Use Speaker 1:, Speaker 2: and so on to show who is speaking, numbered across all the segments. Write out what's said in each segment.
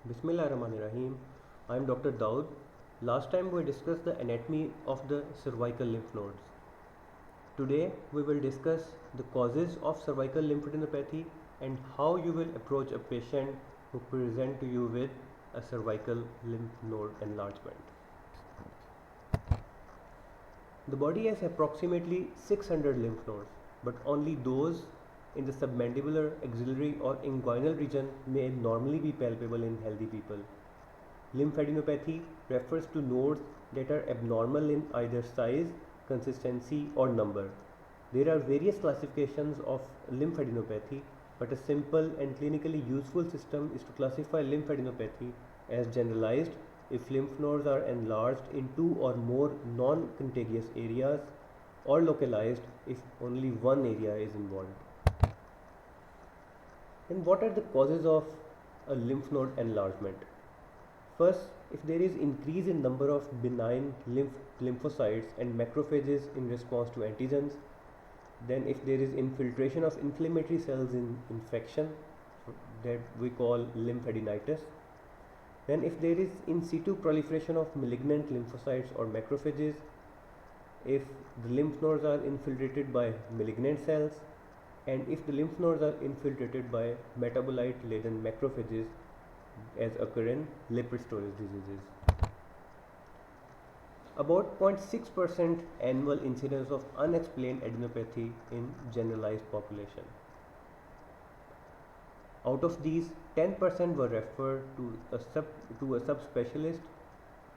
Speaker 1: Bismillahirrahmanirrahim. I am Dr. Daud. Last time we discussed the anatomy of the cervical lymph nodes. Today we will discuss the causes of cervical lymphadenopathy and how you will approach a patient who present to you with a cervical lymph node enlargement. The body has approximately 600 lymph nodes, but only those in the submandibular, axillary or inguinal region may normally be palpable in healthy people. Lymphadenopathy refers to nodes that are abnormal in either size, consistency or number. There are various classifications of lymphadenopathy, but a simple and clinically useful system is to classify lymphadenopathy as generalized if lymph nodes are enlarged in two or more non-contagious areas, or localized if only one area is involved. And what are the causes of a lymph node enlargement? First, if there is increase in number of benign lymphocytes and macrophages in response to antigens, then if there is infiltration of inflammatory cells in infection, that we call lymphadenitis, then if there is in situ proliferation of malignant lymphocytes or macrophages, if the lymph nodes are infiltrated by malignant cells, and if the lymph nodes are infiltrated by metabolite laden macrophages as occur in lipid storage diseases. About 0.6% annual incidence of unexplained adenopathy in generalized population. Out of these, 10% were referred to a subspecialist,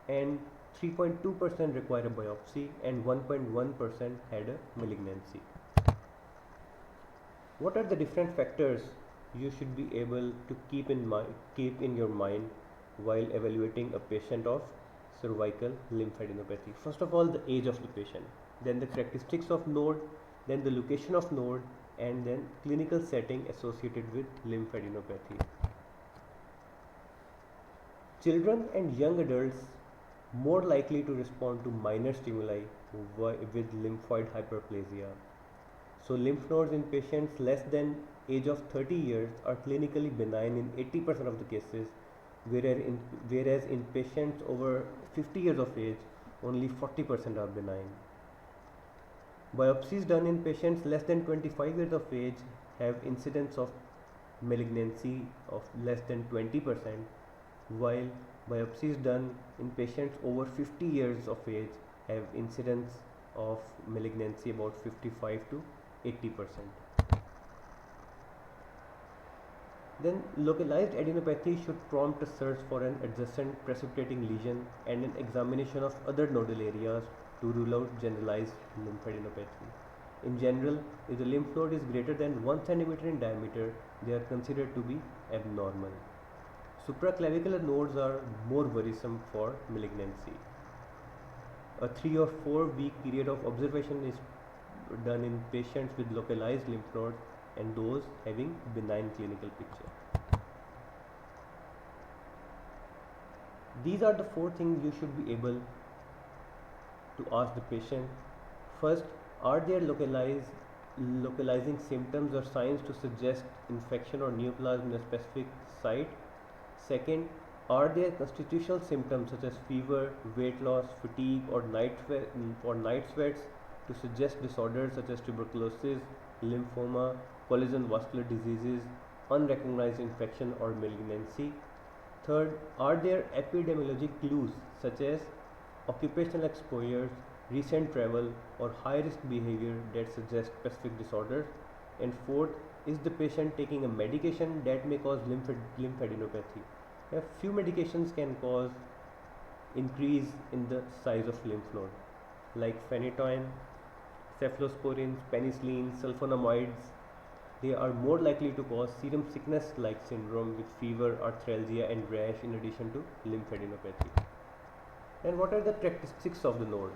Speaker 1: and 3.2% require a biopsy, and 1.1% had a malignancy. What are the different factors you should be able to keep in your mind while evaluating a patient of cervical lymphadenopathy? First of all, the age of the patient, then the characteristics of node, then the location of node, and then clinical setting associated with lymphadenopathy. Children and young adults more likely to respond to minor stimuli with lymphoid hyperplasia. So lymph nodes in patients less than age of 30 years are clinically benign in 80% of the cases, whereas in patients over 50 years of age, only 40% are benign. Biopsies done in patients less than 25 years of age have incidence of malignancy of less than 20%, while biopsies done in patients over 50 years of age have incidence of malignancy about 55 to 80%. Then localized adenopathy should prompt a search for an adjacent precipitating lesion and an examination of other nodal areas to rule out generalized lymphadenopathy. In general, if the lymph node is greater than 1 cm in diameter, they are considered to be abnormal. Supraclavicular nodes are more worrisome for malignancy. A 3 or 4 week period of observation is done in patients with localized lymph nodes and those having benign clinical picture. These are the 4 things you should be able to ask the patient. First, are there localizing symptoms or signs to suggest infection or neoplasm in a specific site? Second, are there constitutional symptoms such as fever, weight loss, fatigue or night sweats to suggest disorders such as tuberculosis, lymphoma, collagen vascular diseases, unrecognized infection or malignancy? Third, are there epidemiologic clues such as occupational exposures, recent travel or high risk behavior that suggest specific disorders? And fourth, is the patient taking a medication that may cause lymphadenopathy? A few medications can cause increase in the size of lymph node, like phenytoin, cephalosporins, penicillin, sulfonamides. They are more likely to cause serum sickness like syndrome with fever, arthralgia and rash in addition to lymphadenopathy. And what are the characteristics of the node?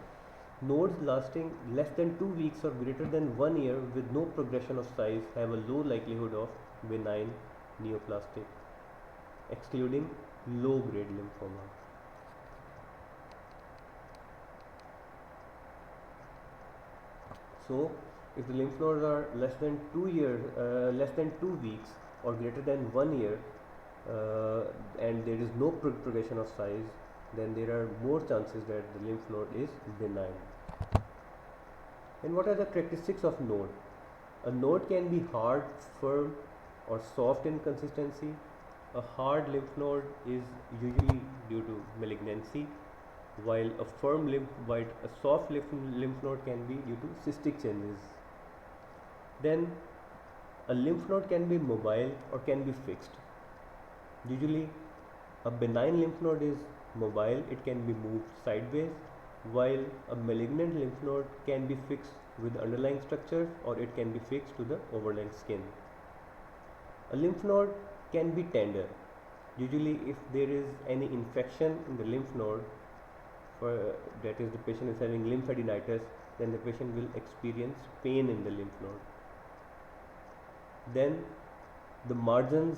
Speaker 1: Nodes lasting less than 2 weeks or greater than 1 year with no progression of size have a low likelihood of benign neoplastic, excluding low grade lymphoma. So, if the lymph nodes are less than 2 weeks or greater than 1 year, and there is no progression of size, then there are more chances that the lymph node is benign. And what are the characteristics of node? A node can be hard, firm, or soft in consistency. A hard lymph node is usually due to malignancy, while a soft lymph node can be due to cystic changes. Then a lymph node can be mobile or can be fixed. Usually a benign lymph node is mobile, it can be moved sideways, while a malignant lymph node can be fixed with underlying structures or it can be fixed to the overlying skin. A lymph node can be tender. Usually if there is any infection in the lymph node, that is the patient is having lymphadenitis, then the patient will experience pain in the lymph node. Then the margins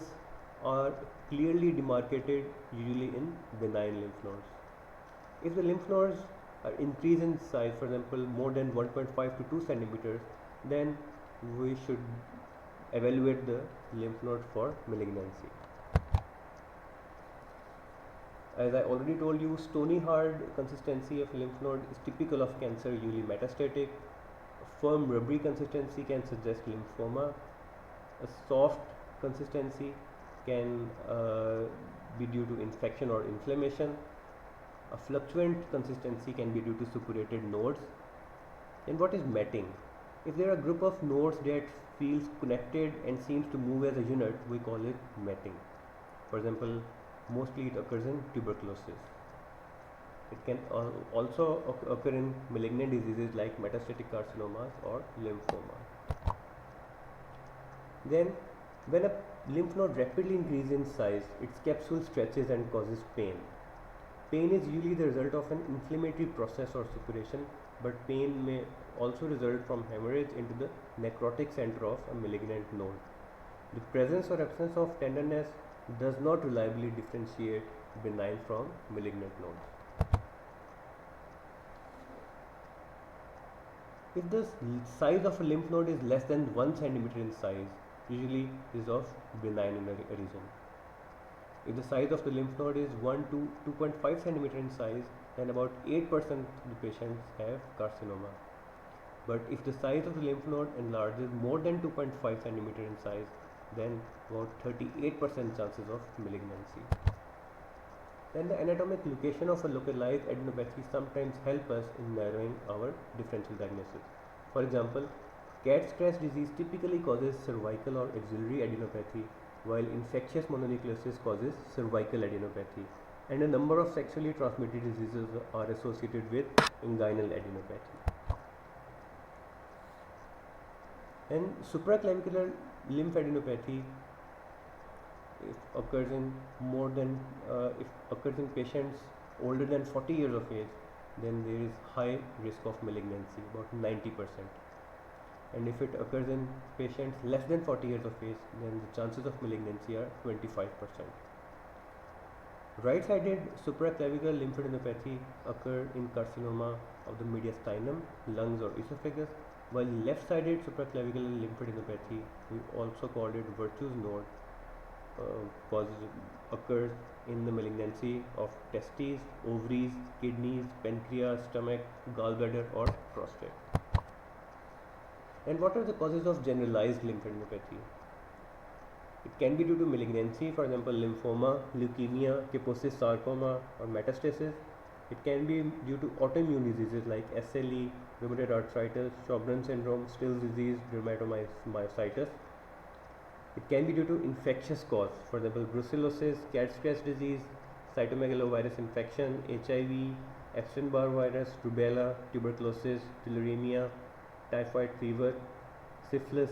Speaker 1: are clearly demarcated usually in benign lymph nodes. If the lymph nodes are increased in size, for example more than 1.5 to 2 centimeters, then we should evaluate the lymph node for malignancy. As I already told you, stony hard consistency of lymph node is typical of cancer, usually metastatic. A firm rubbery consistency can suggest lymphoma. A soft consistency can be due to infection or inflammation. A fluctuant consistency can be due to suppurated nodes. And what is matting? If there are a group of nodes that feels connected and seems to move as a unit, we call it matting. For example, mostly it occurs in tuberculosis. It can also occur in malignant diseases like metastatic carcinomas or lymphoma. Then, when a lymph node rapidly increases in size, its capsule stretches and causes pain. Pain is usually the result of an inflammatory process or suppuration, but pain may also result from hemorrhage into the necrotic center of a malignant node. The presence or absence of tenderness does not reliably differentiate benign from malignant nodes. If the size of a lymph node is less than 1 centimeter in size, usually is of benign in origin. If the size of the lymph node is 1 to 2.5 centimeter in size, then about 8% of the patients have carcinoma. But if the size of the lymph node enlarges more than 2.5 centimeter in size, then about 38% chances of malignancy. Then the anatomic location of a localized adenopathy sometimes help us in narrowing our differential diagnosis. For example, cat scratch disease typically causes cervical or axillary adenopathy, while infectious mononucleosis causes cervical adenopathy, and a number of sexually transmitted diseases are associated with inguinal adenopathy. And supraclavicular lymphadenopathy, if occurs in patients older than 40 years of age, then there is high risk of malignancy, about 90%. And if it occurs in patients less than 40 years of age, then the chances of malignancy are 25%. Right-sided supraclavicular lymphadenopathy occur in carcinoma of the mediastinum, lungs or esophagus, while left-sided supraclavicular lymphadenopathy, we also call it Virchow's node, occurs in the malignancy of testes, ovaries, kidneys, pancreas, stomach, gallbladder or prostate. And what are the causes of generalized lymphadenopathy? It can be due to malignancy, for example lymphoma, leukemia, Kaposis sarcoma or metastasis. It can be due to autoimmune diseases like SLE, rheumatoid arthritis, Sjogren's syndrome, Still's disease, dermatomyositis. It can be due to infectious cause, for example brucellosis, cat scratch disease, cytomegalovirus infection, HIV, Epstein-Barr virus, rubella, tuberculosis, tularemia, typhoid fever, syphilis,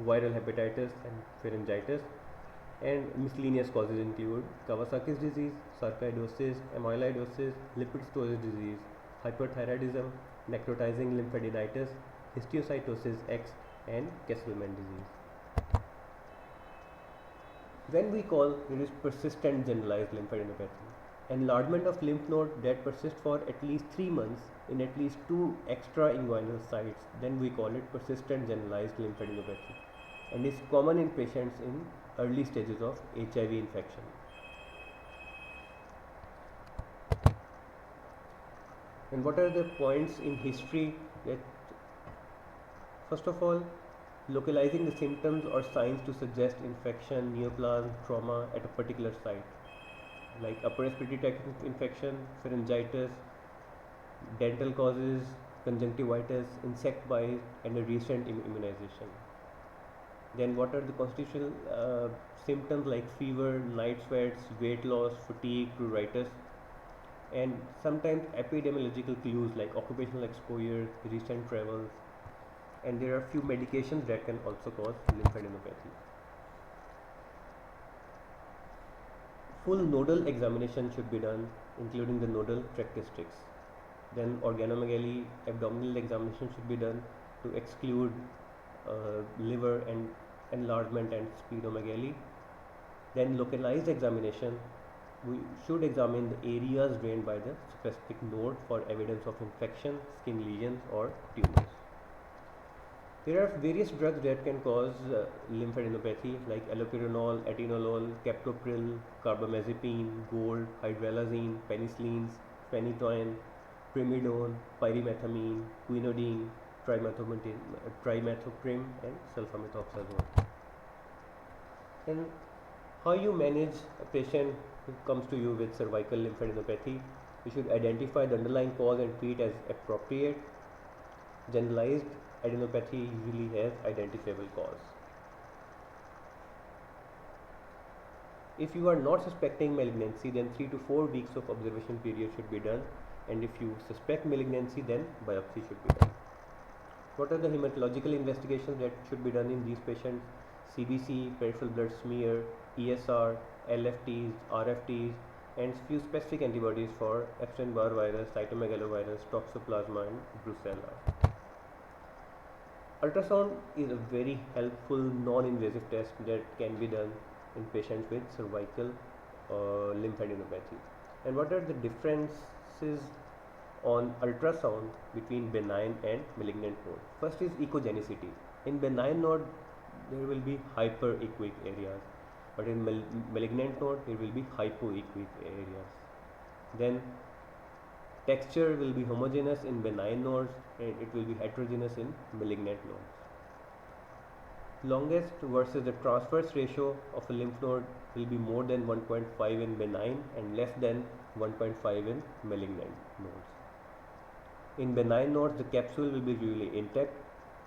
Speaker 1: viral hepatitis and pharyngitis. And miscellaneous causes include Kawasaki's disease, sarcoidosis, amyloidosis, lipid storage disease, hyperthyroidism, necrotizing lymphadenitis, histiocytosis X and Kesselman disease. When we call there is persistent generalized lymphadenopathy, enlargement of lymph node that persists for at least 3 months in at least 2 extra inguinal sites, then we call it persistent generalized lymphadenopathy, and is common in patients in early stages of HIV infection. And what are the points in history that, first of all, localizing the symptoms or signs to suggest infection, neoplasm, trauma at a particular site, like upper respiratory tract infection, pharyngitis, dental causes, conjunctivitis, insect bite, and a recent immunization. Then, what are the constitutional symptoms like fever, night sweats, weight loss, fatigue, pruritus, and sometimes epidemiological clues like occupational exposure, recent travels, and there are few medications that can also cause lymphadenopathy. Full nodal examination should be done, including the nodal characteristics. Then organomegaly, abdominal examination should be done to exclude liver and enlargement and splenomegaly. Then localized examination, we should examine the areas drained by the specific node for evidence of infection, skin lesions or tumors. There are various drugs that can cause lymphadenopathy like allopurinol, atenolol, captopril, carbamazepine, gold, hydralazine, penicillins, phenytoin, primidone, pyrimethamine, quinidine, trimethoprim, and sulfamethoxazole. And how you manage a patient who comes to you with cervical lymphadenopathy? You should identify the underlying cause and treat as appropriate. Generalized adenopathy usually has identifiable cause. If you are not suspecting malignancy, then 3 to 4 weeks of observation period should be done, and if you suspect malignancy, then biopsy should be done. What are the hematological investigations that should be done in these patients? CBC, peripheral blood smear, ESR, LFTs, RFTs, and few specific antibodies for Epstein-Barr virus, cytomegalovirus, Toxoplasma, and Brucella. Ultrasound is a very helpful non-invasive test that can be done in patients with cervical lymphadenopathy. And what are the differences on ultrasound between benign and malignant node? First is echogenicity. In benign node, there will be hyperechoic areas, but in malignant node, there will be hypoechoic areas. Then texture will be homogeneous in benign nodes and it will be heterogeneous in malignant nodes. Longest versus the transverse ratio of a lymph node will be more than 1.5 in benign and less than 1.5 in malignant nodes. In benign nodes, the capsule will be usually intact,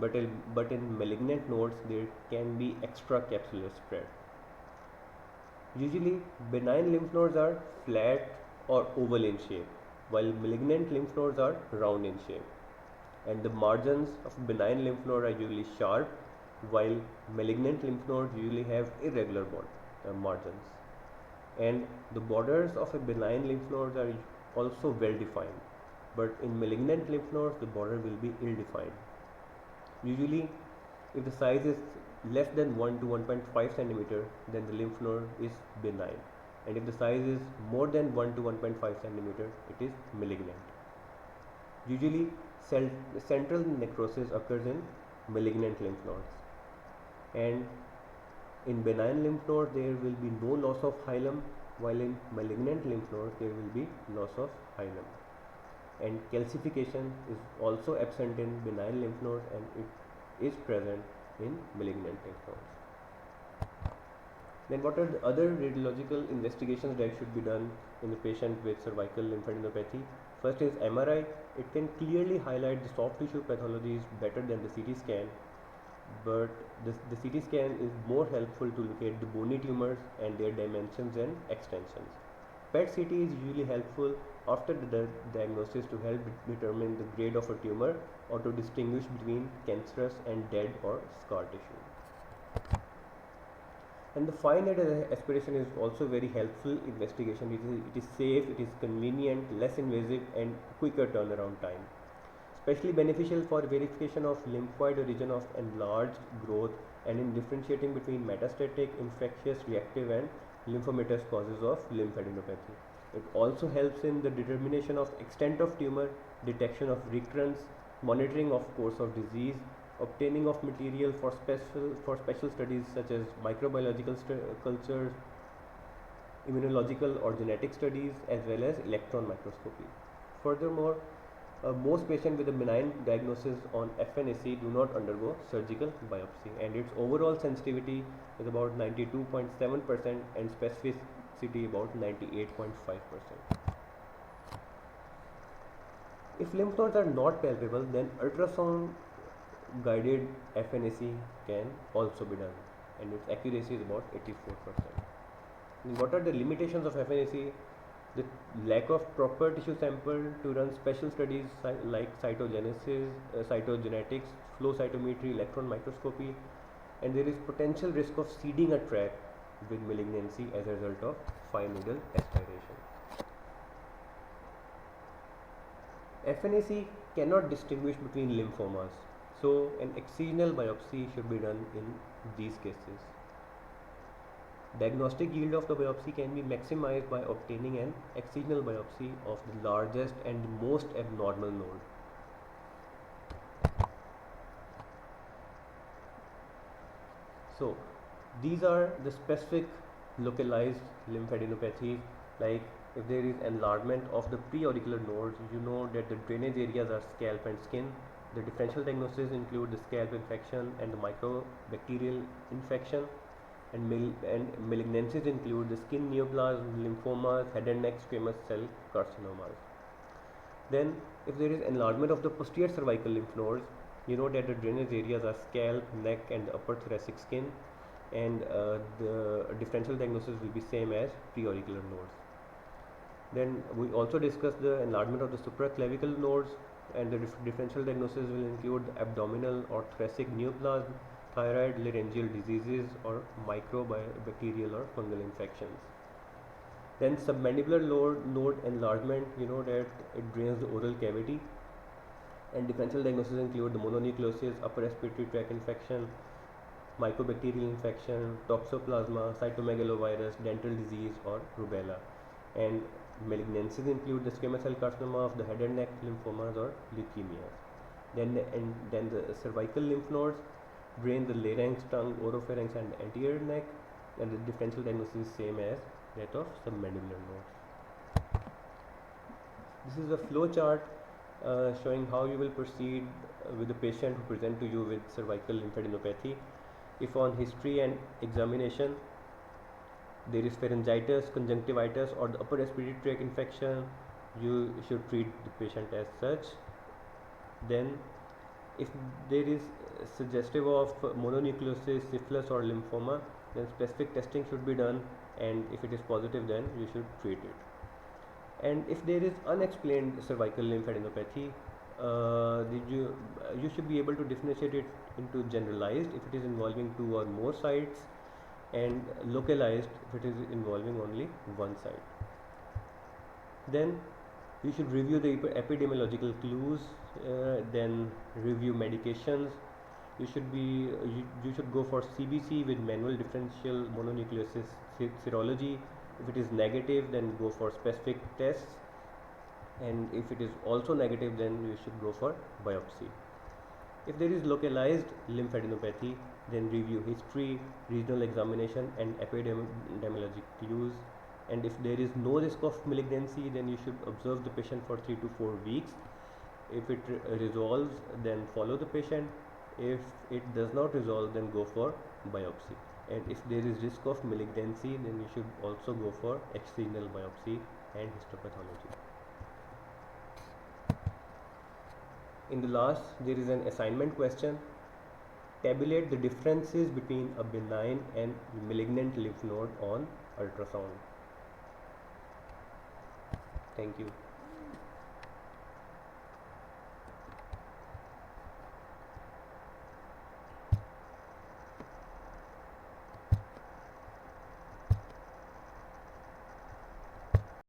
Speaker 1: but in malignant nodes, there can be extracapsular spread. Usually, benign lymph nodes are flat or oval in shape, while malignant lymph nodes are round in shape. And the margins of benign lymph node are usually sharp, while malignant lymph nodes usually have irregular margins. And the borders of a benign lymph nodes are also well defined, but in malignant lymph nodes the border will be ill defined. Usually, if the size is less than 1 to 1.5 centimeter, then the lymph node is benign, and if the size is more than 1 to 1.5 centimeter, it is malignant. Usually, central necrosis occurs in malignant lymph nodes, and in benign lymph node there will be no loss of hilum, while in malignant lymph nodes there will be loss of hilum. And calcification is also absent in benign lymph nodes and it is present in malignant lymph nodes. Then what are the other radiological investigations that should be done in the patient with cervical lymphadenopathy? First is MRI. It can clearly highlight the soft tissue pathologies better than the CT scan, but the CT scan is more helpful to locate the bony tumors and their dimensions and extensions. PET-CT is usually helpful after the diagnosis to help determine the grade of a tumor or to distinguish between cancerous and dead or scar tissue. And the fine needle aspiration is also very helpful investigation. It is safe, it is convenient, less invasive, and quicker turnaround time. Especially beneficial for verification of lymphoid origin of enlarged growth and in differentiating between metastatic, infectious, reactive, and lymphomatous causes of lymphadenopathy. It also helps in the determination of extent of tumor, detection of recurrence, monitoring of course of disease, obtaining of material for special studies such as microbiological cultures, immunological or genetic studies, as well as electron microscopy. Furthermore, Most patients with a benign diagnosis on FNAC do not undergo surgical biopsy, and its overall sensitivity is about 92.7% and specificity about 98.5%. If lymph nodes are not palpable, then ultrasound guided FNAC can also be done, and its accuracy is about 84%. And what are the limitations of FNAC? The lack of proper tissue sample to run special studies like cytogenesis, cytogenetics, flow cytometry, electron microscopy, and there is potential risk of seeding a tract with malignancy as a result of fine needle aspiration. FNAC cannot distinguish between lymphomas, so an excisional biopsy should be done in these cases. Diagnostic yield of the biopsy can be maximized by obtaining an excisional biopsy of the largest and most abnormal node. So, these are the specific localized lymphadenopathies. Like if there is enlargement of the preauricular nodes, you know that the drainage areas are scalp and skin. The differential diagnosis include the scalp infection and the microbacterial infection. And malignancies include the skin neoplasm, lymphomas, head and neck squamous cell carcinomas. Then, if there is enlargement of the posterior cervical lymph nodes, you know that the drainage areas are scalp, neck, and the upper thoracic skin, and the differential diagnosis will be same as preauricular nodes. Then we also discussed the enlargement of the supraclavicle nodes, and the differential diagnosis will include abdominal or thoracic neoplasm, thyroid, laryngeal diseases, or microbacterial or fungal infections. Then submandibular node enlargement, you know that it drains the oral cavity, and differential diagnosis include the mononucleosis, upper respiratory tract infection, mycobacterial infection, toxoplasma, cytomegalovirus, dental disease, or rubella. And malignancies include the squamous cell carcinoma of the head and neck, lymphomas, or leukemias. Then the cervical lymph nodes drain the larynx, tongue, oropharynx, and anterior neck, and the differential diagnosis is same as that of submandibular nodes. This is a flow chart showing how you will proceed with the patient who present to you with cervical lymphadenopathy. If on history and examination there is pharyngitis, conjunctivitis, or the upper respiratory tract infection, you should treat the patient as such. Then if there is suggestive of mononucleosis, syphilis, or lymphoma, then specific testing should be done, and if it is positive, then you should treat it. And if there is unexplained cervical lymphadenopathy, you should be able to differentiate it into generalized if it is involving 2 or more sites, and localized if it is involving only one site. Then you should review the epidemiological clues, then review medications. You should go for CBC with manual differential mononucleosis serology. If it is negative, then go for specific tests, and if it is also negative, then you should go for biopsy. If there is localized lymphadenopathy, then review history, regional examination, and epidemiologic clues. And if there is no risk of malignancy, then you should observe the patient for 3 to 4 weeks. If it resolves, then follow the patient. If it does not resolve, then go for biopsy. And if there is risk of malignancy, then you should also go for excisional biopsy and histopathology. In the last, there is an assignment question. Tabulate the differences between a benign and malignant lymph node on ultrasound. Thank you.